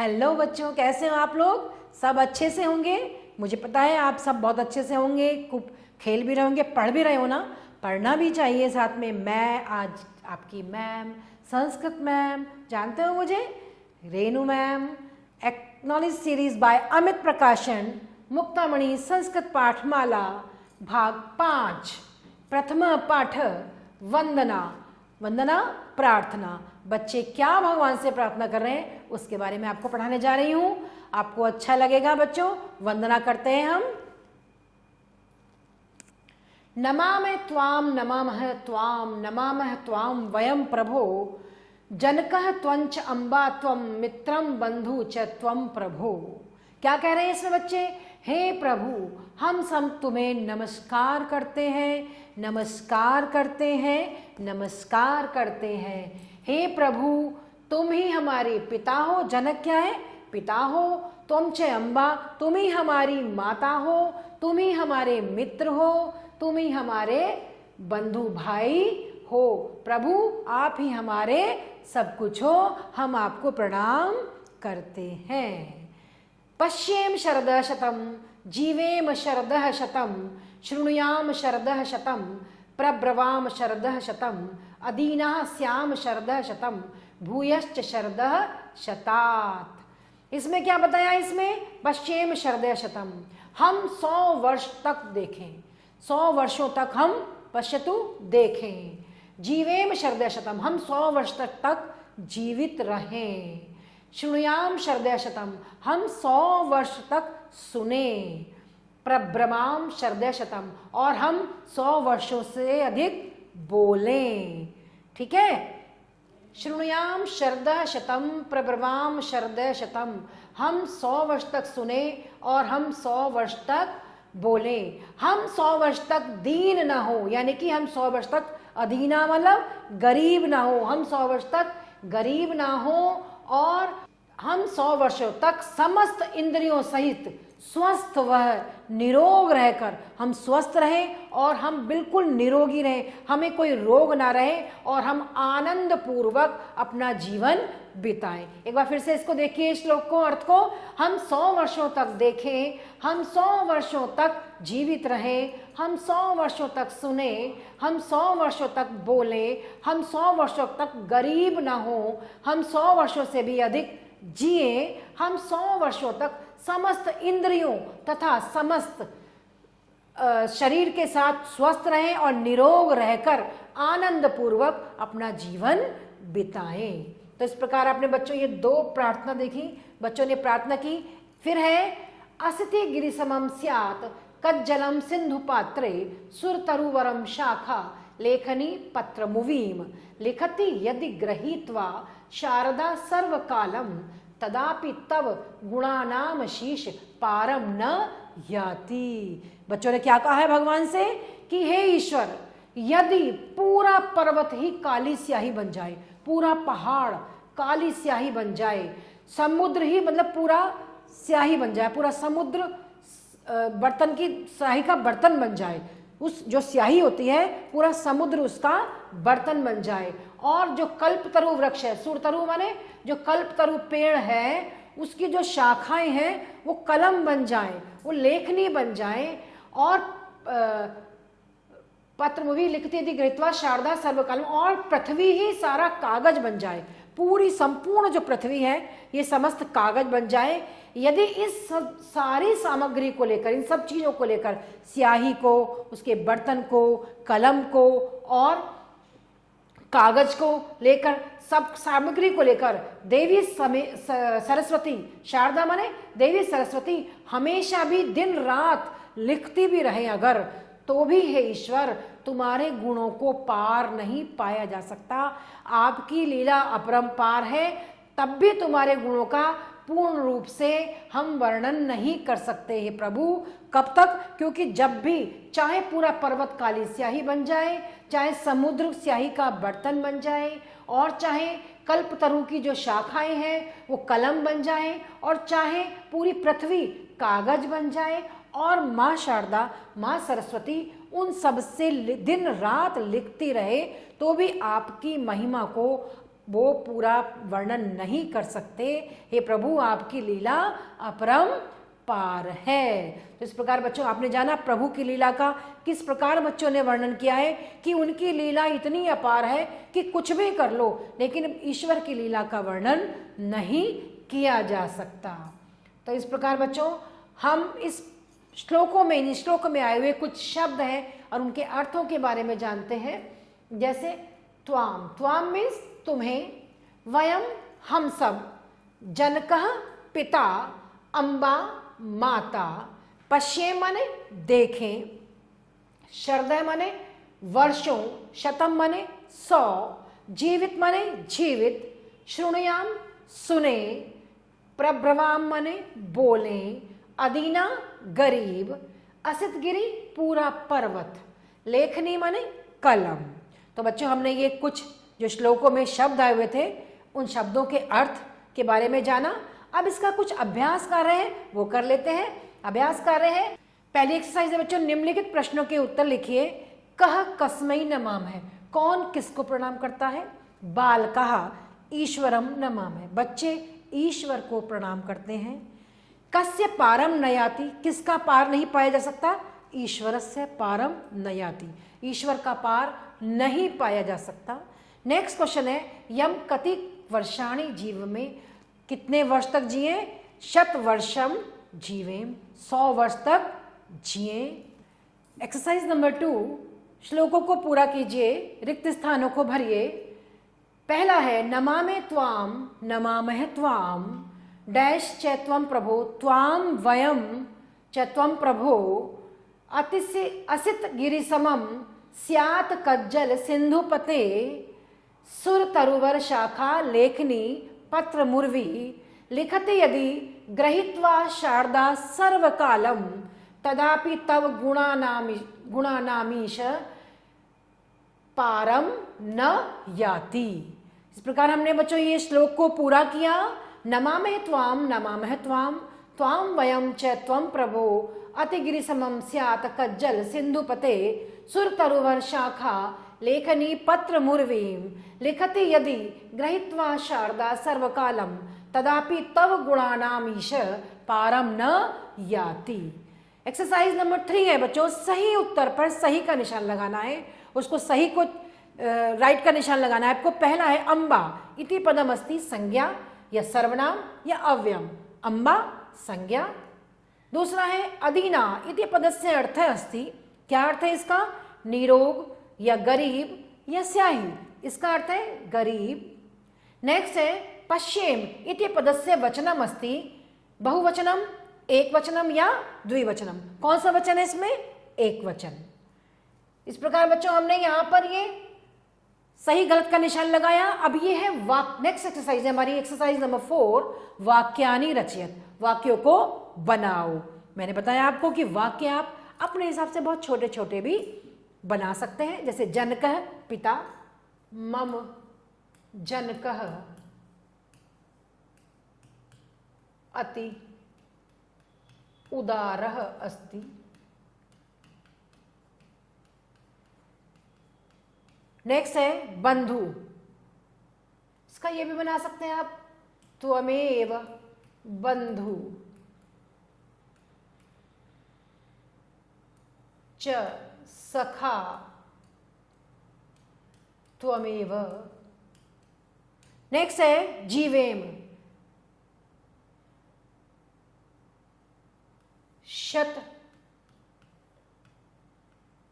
Hello बच्चों, कैसे हो आप लोग? सब अच्छे से होंगे। मुझे पता है आप सब बहुत अच्छे से होंगे। खूब खेल भी रहे होंगे, पढ़ भी रहे हो ना। पढ़ना भी चाहिए साथ में। मैं आज आपकी मैम, संस्कृत मैम, जानते हो मुझे, Renu ma'am. Acknowledge series by Amit प्रकाशन, मुक्तामणि संस्कृत पाठमाला, भाग 5, प्रथम पाठ वंदना। वंदना प्रार्थना। बच्चे क्या भगवान से प्रार्थना कर रहे हैं उसके बारे में आपको पढ़ाने जा रही हूं। आपको अच्छा लगेगा बच्चों। वंदना करते हैं हम। नमामि त्वाम नमामः त्वाम नमामः त्वाम वयम प्रभो, जनकः त्वंच अम्बा त्वम मित्रम बंधु च त्वम प्रभो। क्या कह रहे हैं इसमें बच्चे? हे प्रभु, हम सब तुम्हें नमस्कार करते हैं, नमस्कार करते हैं, नमस्कार करते हैं। हे प्रभु, तुम ही हमारे पिता हो। जनक क्या है? पिता हो। तुम च अम्बा, तुम ही हमारी माता हो। तुम ही हमारे मित्र हो। तुम ही हमारे बंधु भाई हो। प्रभु, आप ही हमारे सब कुछ हो। हम आपको प्रणाम करते हैं। पश्येम शरदः शतम, जीवेम शरदः शतम, शृणुयाम शरदः शतम, प्रब्रवाम शरदः शतम, अदीनः स्याम शरदः शतम, भूयश्च शरदः शतात्। इसमें क्या बताया? इसमें पश्येम शरदः शतम, हम 100 वर्ष तक देखें, 100 वर्षों तक हम पश्यतु देखें। जीवेम शरदः शतम, हम 100 वर्ष तक जीवित रहें। शृणुयाम शरदः शतम, हम 100 वर्ष तक सुने। प्रब्रमाम शरदः शतम, और हम 100 वर्षों से अधिक बोलें। ठीक है? शृणुयाम शरदः शतम, प्रब्रवाम शरदः शतम, हम 100 वर्ष तक सुने और हम 100 वर्ष तक बोले। हम 100 वर्ष तक दीन ना हो, यानी कि हम 100 वर्ष तक अधीना मतलब गरीब ना हो, हम 100 वर्ष तक गरीब ना हो, और हम 100 वर्षों तक समस्त इंद्रियों सहित स्वस्थ व निरोग रहकर हम स्वस्थ रहें और हम बिल्कुल निरोगी रहें, हमें कोई रोग ना रहे और हम आनंद पूर्वक अपना जीवन बिताएं। एक बार फिर से इसको देखिए, श्लोक को, अर्थ को। हम 100 वर्षों तक देखें, हम 100 वर्षों तक जीवित रहें, हम 100 वर्षों तक सुने, हम 100 वर्षों तक बोले, हम 100 वर्षों तक गरीब ना हो, हम 100 वर्षों से भी अधिक जिए, हम 100 वर्षों तक समस्त इंद्रियों तथा समस्त शरीर के साथ स्वस्थ रहें और निरोग रहकर आनंद पूर्वक अपना जीवन बिताएं। तो इस प्रकार आपने बच्चों ये 2 प्रार्थना देखी, बच्चों ने प्रार्थना की। फिर है असति गिरिसमं स्यात् कज्जलम सिंधु पात्रे, सुरतरुवरम शाखा लेखनी पत्र मुवीम, लिखति यदि गृहीत्वा शारदा सर्वकालम, तदापि तव गुणानाम शीश पारम न याति। बच्चों ने क्या कहा है भगवान से कि हे ईश्वर, यदि पूरा पर्वत ही काली स्याही बन जाए, पूरा पहाड़ काली स्याही बन जाए, समुद्र ही मतलब पूरा स्याही बन जाए, पूरा समुद्र बर्तन की स्याही का बर्तन बन जाए, उस जो स्याही होती है पूरा समुद्र उसका बर्तन बन जाए, और जो कल्पतरु वृक्ष है, सुरतरु माने जो कल्पतरु पेड़ है, उसकी जो शाखाएं हैं वो कलम बन जाए, वो लेखनी बन जाए, और पत्रमुवी लिखती थी गृहीत्वा शारदा सर्वकालम, और पृथ्वी ही सारा कागज बन जाए, पूरी संपूर्ण जो पृथ्वी है ये समस्त कागज बन जाए। यदि इस सब सारी सामग्री को लेकर, इन सब चीजों को लेकर, स्याही को, उसके बर्तन को, कलम को और कागज को लेकर, सब सामग्री को लेकर देवी सरस्वती, शारदा माने देवी सरस्वती हमेशा भी दिन रात लिखती भी रहे अगर, तो भी हे ईश्वर तुम्हारे गुणों को पार नहीं पाया जा सकता। आपकी लीला अपरंपार है, तब भी तुम्हारे गुणों का पूर्ण रूप से हम वर्णन नहीं कर सकते हैं प्रभु। कब तक? क्योंकि जब भी चाहे पूरा पर्वत काली स्याही बन जाए, चाहे समुद्र स्याही का बर्तन बन जाए, और चाहे कल्पतरु की जो शाखाएं हैं वो कलम बन जाए, और चाहे पूरी पृथ्वी कागज बन जाए, और माँ शारदा, माँ सरस्वती उन सब से दिन रात लिखती रहे, तो भी आपकी महिमा को वो पूरा वर्णन नहीं कर सकते। हे प्रभु, आपकी लीला अपरम पार है। तो इस प्रकार बच्चों आपने जाना प्रभु की लीला का किस प्रकार बच्चों ने वर्णन किया है कि उनकी लीला इतनी अपार है कि कुछ भी कर लो लेकिन ईश्वर की लीला का वर्णन नहीं किया जा सकता। तो इस प्रकार बच्चों हम इस श्लोकों में, इन श्लोक में आए हुए कुछ शब्द हैं और उनके अर्थों के बारे में जानते हैं। जैसे त्वाम, त्वाम मीन्स तुम्हें, वयम हम सब, जनकः पिता, अम्बा माता, पश्ये मने देखें, शरदय मने वर्षों, शतम मने 100, जीवित मने जीवित, श्रुणुयाम सुने, प्रभ्रवाम मने बोले, अदीना गरीब, असित गिरी पूरा पर्वत, लेखनी मने कलम। तो बच्चों हमने ये कुछ जो श्लोकों में शब्द आए हुए थे उन शब्दों के अर्थ के बारे में जाना। अब इसका कुछ अभ्यास कर रहे हैं, वो कर लेते हैं। अभ्यास कर रहे हैं। पहली एक्सरसाइज है बच्चों, निम्नलिखित प्रश्नों के उत्तर लिखिए। कह कस्मै नमाम है, कौन किसको प्रणाम करता है? बाल कहा ईश्वरम नमाम है, बच्चे ईश्वर को प्रणाम करते हैं। कस्य पारम नयाति, किसका पार नहीं पाया जा सकता? ईश्वरस्य पारम नयाति, ईश्वर का पार नहीं पाया जा सकता। नेक्स्ट क्वेश्चन है, यम कति वर्षाणि जीव में, कितने वर्ष तक जिए? 100 वर्षम जीवेम, 100 वर्ष तक जिए। एक्सरसाइज नंबर 2, श्लोकों को पूरा कीजिए, रिक्त स्थानों को भरिए। पहला है नमामि त्वाम नमामः त्वाम डैश च त्वं प्रभो, त्वाम वयम च त्वं प्रभो, अतिस्य असित गिरिसमम स्यात् कज्जल सिंधुपते, सुर तरुवर शाखा लेखनी पत्र मुर्वी, लिखते यदि गृहीत्वा शारदा सर्वकालम, तदापि तव गुणानामीश पारम न याति। इस प्रकार हमने बच्चों ये श्लोक को पूरा किया। नमामः त्वाम नमामः त्वाम, त्वाम वयम च त्वं प्रभो, अतिगिरिसमं स्यात् कज्जल सिंधुपते, सुर तरुवर शाखा लेखनी पत्र मुर्वीम, लिखति यदि गृहीत्वा शारदा सर्वकालम, तदापि तव गुणानामीश पारम न याति। एक्सरसाइज नंबर 3 है बच्चों, सही उत्तर पर सही का निशान लगाना है, उसको सही को राइट का निशान लगाना है आपको। पहला है अम्बा इति पदम अस्ति, संज्ञा या सर्वनाम या अव्ययम, अम्बा संज्ञा। दूसरा है अदीना इति पदस्य अर्थः अस्ति, क्या अर्थ है इसका? निरोग या गरीब या स्याही, इसका अर्थ है गरीब। नेक्स्ट है पश्येम इति पदस्य वचनम अस्ति, बहुवचनम, एक वचनम या द्विवचनम, कौन सा वचन है इसमें? एक वचन। इस प्रकार बच्चों हमने यहां पर ये सही गलत का निशान लगाया। अब ये है नेक्स्ट एक्सरसाइज है हमारी, एक्सरसाइज नंबर 4, वाक्यानि रचयत, वाक्यों को बनाओ। मैंने बताया आपको कि वाक्य आप अपने हिसाब से बहुत छोटे छोटे भी बना सकते हैं। जैसे जनकः पिता, मम जनकः अति उदारः अस्ति, नेक्स्ट है बंधु, इसका ये भी बना सकते हैं आप, त्वमेव बंधु च सखा त्वमेव। नेक्स्ट है जीवेम, शत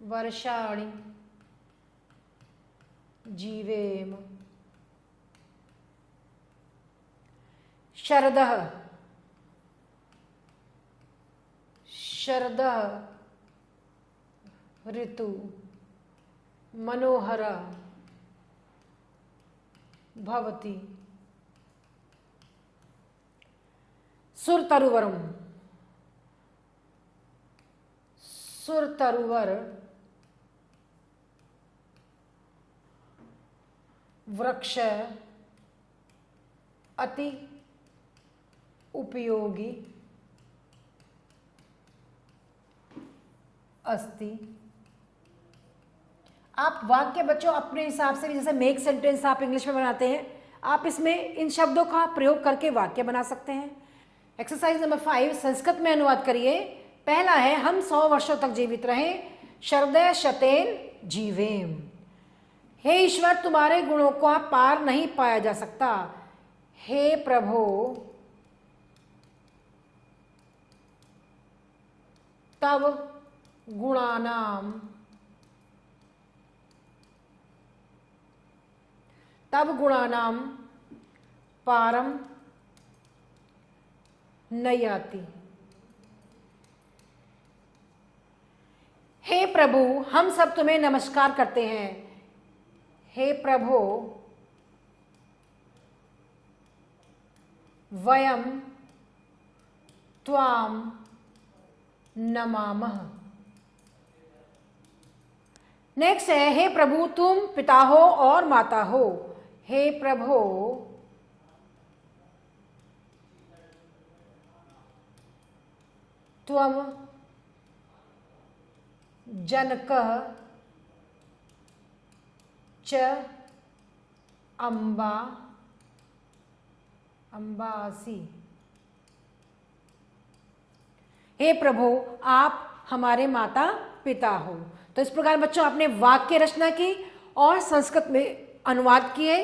वर्षाणि जीवेम। शरदः, शरदः ऋतु मनोहर भवति। सुरतरुवरम, सुरतरुवर वृक्ष अति उपयोगी अस्ति। आप वाक्य बच्चों अपने हिसाब से भी, जैसे मेक सेंटेंस आप इंग्लिश में बनाते हैं, आप इसमें इन शब्दों का प्रयोग करके वाक्य बना सकते हैं। एक्सरसाइज नंबर 5 संस्कृत में अनुवाद करिए। पहला है हम 100 वर्षों तक जीवित रहें, शरदय शतेन जीवेम। हे ईश्वर, तुम्हारे गुणों का पार नहीं पाया जा सकता। हे प्रभु, तब गुणानाम पारम नहीं आती। हे प्रभु, हम सब तुम्हें नमस्कार करते हैं। हे प्रभु, वयम त्वाम नमामः। नेक्स्ट है हे प्रभु, तुम पिता हो और माता हो। हे प्रभु, त्वम जनकः च अम्बासी। हे प्रभु, आप हमारे माता पिता हो। तो इस प्रकार बच्चों आपने वाक्य रचना की और संस्कृत में अनुवाद किए।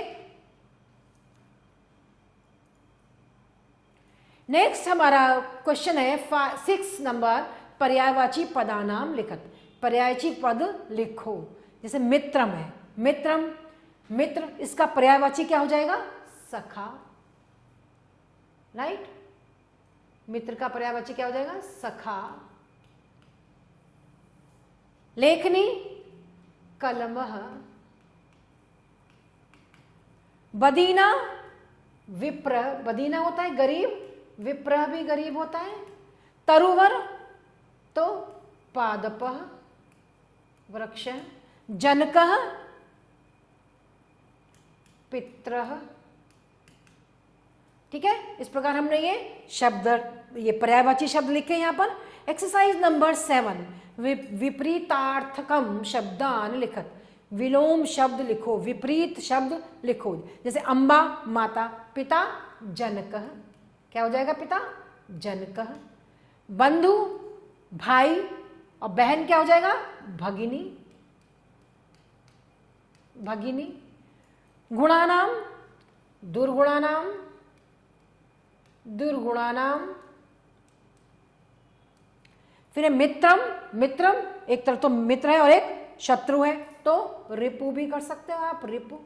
नेक्स्ट हमारा क्वेश्चन है 6 नंबर, पर्यायवाची पदानाम लिखत। पर्यायवाची पद लिखो। जैसे मित्रम है, मित्र, इसका पर्यायवाची क्या हो जाएगा? सखा। राइट, मित्र का पर्यायवाची क्या हो जाएगा? सखा। लेखनी, कलमः। बदीना, विप्र। बदीना होता है गरीब, विप्र भी गरीब होता है। तरुवर तो पादपः, वृक्ष। जनकः, पित्रः। ठीक है, इस प्रकार हमने ये शब्द, ये पर्यायवाची शब्द लिखे यहां पर। एक्सरसाइज नंबर 7 विपरीतार्थकम शब्दान लिखत। विलोम शब्द लिखो, विपरीत शब्द लिखो। जैसे अम्बा माता, पिता जनकः, क्या हो जाएगा? पिता जनकः। बंधु भाई और बहन क्या हो जाएगा? भगिनी, भगिनी। गुणानाम, दुर्गुणानाम, दुर्गुणानाम। फिर मित्रम, एक तरफ तो मित्र है और एक शत्रु है, तो रिपु भी कर सकते हो आप, रिपु।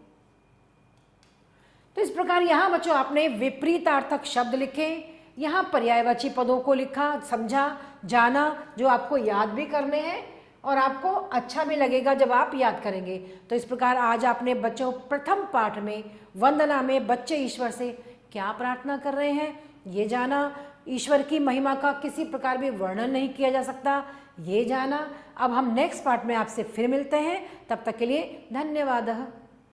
तो इस प्रकार यहां बच्चों आपने विपरीतार्थक शब्द लिखे, यहां पर्यायवाची पदों को लिखा, समझा, जाना, जो आपको याद भी करने हैं और आपको अच्छा भी लगेगा जब आप याद करेंगे। तो इस प्रकार आज आपने बच्चों प्रथम पाठ में वंदना में बच्चे ईश्वर से क्या प्रार्थना कर रहे हैं ये जाना। ईश्वर की महिमा का किसी प्रकार भी वर्णन नहीं किया जा सकता, ये जाना। अब हम नेक्स्ट पार्ट में आपसे फिर मिलते हैं, तब तक के लिए धन्यवाद।